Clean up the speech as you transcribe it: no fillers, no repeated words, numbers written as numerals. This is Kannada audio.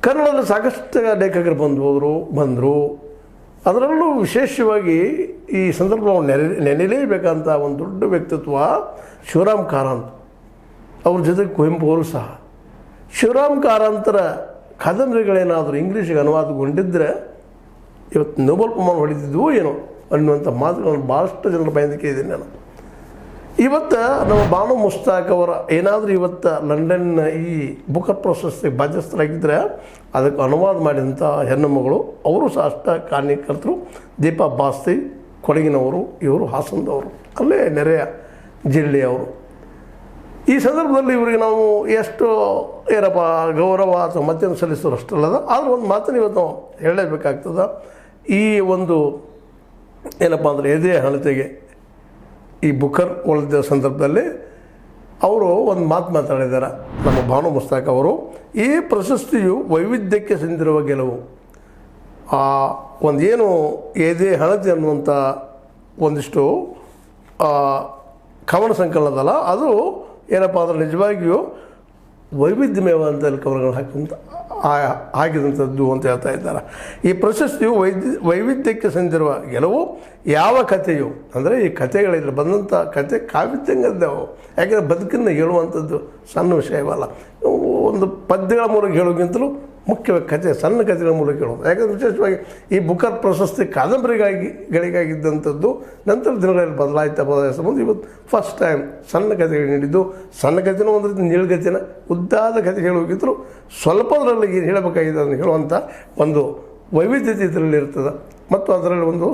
ಕನ್ನಡದಲ್ಲಿ ಸಾಕಷ್ಟು ಲೇಖಕರು ಬಂದರು. ಅದರಲ್ಲೂ ವಿಶೇಷವಾಗಿ ಈ ಸಂದರ್ಭ ನೆನೆಯಲೇಬೇಕಂತ ಒಂದು ದೊಡ್ಡ ವ್ಯಕ್ತಿತ್ವ ಶಿವರಾಮ್ ಕಾರಂತ್. ಅವ್ರ ಜೊತೆಗೆ ಕುವೆಂಪು ಅವರು ಸಹ. ಶಿವರಾಮ್ ಕಾರಂತರ ಕಾದಂಬರಿಗಳೇನಾದರೂ ಇಂಗ್ಲೀಷಿಗೆ ಅನುವಾದಗೊಂಡಿದ್ದರೆ ಇವತ್ತು ನೋಬೆಲ್ ಬಹುಮಾನ ಹೊಡೆದಿದ್ವು ಏನೋ ಅನ್ನುವಂಥ ಮಾತುಗಳನ್ನು ಭಾಳಷ್ಟು ಜನರ ಬಾಯಿಂದ ಕೇಳಿದ್ದೀನಿ ನಾನು. ಇವತ್ತು ನಮ್ಮ ಬಾನು ಮುಸ್ತಾಕ್ ಅವರ ಏನಾದರೂ ಇವತ್ತು ಲಂಡನ್ನ ಈ ಬುಕರ್ ಪ್ರಶಸ್ತಿಗೆ ಬಾಧ್ಯಸ್ಥರಾಗಿದ್ದರೆ ಅದಕ್ಕೆ ಅನುವಾದ ಮಾಡಿದಂಥ ಹೆಣ್ಣು ಮಗಳು ಅವರು ಸಹ ಅಷ್ಟ ಕಾರ್ಯಕರ್ತರು. ದೀಪಾ ಬಾಸ್ತಿ ಕೊಡಗಿನವರು, ಇವರು ಹಾಸನದವರು, ಅಲ್ಲೇ ನೆರೆಯ ಜಿಲ್ಲೆಯವರು. ಈ ಸಂದರ್ಭದಲ್ಲಿ ಇವರಿಗೆ ನಾವು ಎಷ್ಟು ಏನಪ್ಪ ಗೌರವ ಅಥವಾ ಮತ್ತೇನು ಸಲ್ಲಿಸೋರು ಅಷ್ಟಲ್ಲದ. ಆದರೂ ಒಂದು ಮಾತನ್ನು ಇವತ್ತು ನಾವು ಹೇಳಲೇಬೇಕಾಗ್ತದೆ. ಈ ಒಂದು ಏನಪ್ಪ ಅಂದರೆ ಎದೆ ಹಣತೆಗೆ ಈ ಬುಕರ್ ಒಳ್ದ ಸಂದರ್ಭದಲ್ಲಿ ಅವರು ಒಂದು ಮಾತು ಮಾತಾಡಿದ್ದಾರೆ ನಮ್ಮ ಬಾನು ಮುಸ್ತಾಕ್ ಅವರು. ಈ ಪ್ರಶಸ್ತಿಯು ವೈವಿಧ್ಯಕ್ಕೆ ಸಂದಿರುವ ಗೆಲುವು. ಒಂದೇನು ಎದೆ ಹಣತೆ ಅನ್ನುವಂಥ ಒಂದಿಷ್ಟು ಕವನ ಸಂಕಲನದಲ್ಲ, ಅದು ಏನಪ್ಪ ಅಂದ್ರೆ ನಿಜವಾಗಿಯೂ ವೈವಿಧ್ಯಮಯವಾದಂಥ ಕವನಗಳು ಹಾಕಿದಂಥದ್ದು ಅಂತ ಹೇಳ್ತಾ ಇದ್ದಾರೆ. ಈ ಪ್ರಶಸ್ತಿಯು ವೈವಿಧ್ಯಕ್ಕೆ ಸಂದಿರುವ ಗೆಲುವು. ಯಾವ ಕಥೆಯು ಅಂದರೆ ಈ ಕಥೆಗಳಿಂದ ಬಂದಂಥ ಕಥೆ ಕಾವ್ಯದಂಗದ್ದವು. ಯಾಕೆಂದರೆ ಬದುಕನ್ನು ಹೇಳುವಂಥದ್ದು ಸಣ್ಣ ವಿಷಯವಲ್ಲ. ಒಂದು ಪದ್ಯಗಳ ಮೂಲಕ ಹೇಳೋಕ್ಕಿಂತಲೂ ಮುಖ್ಯವಾಗಿ ಕಥೆ, ಸಣ್ಣ ಕಥೆಗಳ ಮೂಲಕ ಹೇಳೋದು. ಯಾಕಂದರೆ ವಿಶೇಷವಾಗಿ ಈ ಬುಕರ್ ಪ್ರಶಸ್ತಿ ಕಾದಂಬರಿಗಳಿಗಾಗಿದ್ದಂಥದ್ದು ನಂತರ ದಿನಗಳಲ್ಲಿ ಬದಲಾಯಿಸಬಹುದು. ಇವತ್ತು ಫಸ್ಟ್ ಟೈಮ್ ಸಣ್ಣ ಕಥೆಗಳು ನೀಡಿದ್ದು. ಸಣ್ಣ ಕಥೆನೂ ಒಂದು ರೀತಿ ನೀಳ್ಗತಿನ ಉದ್ದಾದ ಕಥೆ ಹೇಳೋಕ್ಕಿಂತಲೂ ಸ್ವಲ್ಪದರಲ್ಲಿ ಏನು ಹೇಳಬೇಕಾಗಿದೆ ಅದನ್ನು ಹೇಳುವಂಥ ಒಂದು ವೈವಿಧ್ಯತೆ ಇದರಲ್ಲಿ ಇರ್ತದೆ. ಮತ್ತು ಅದರಲ್ಲಿ ಒಂದು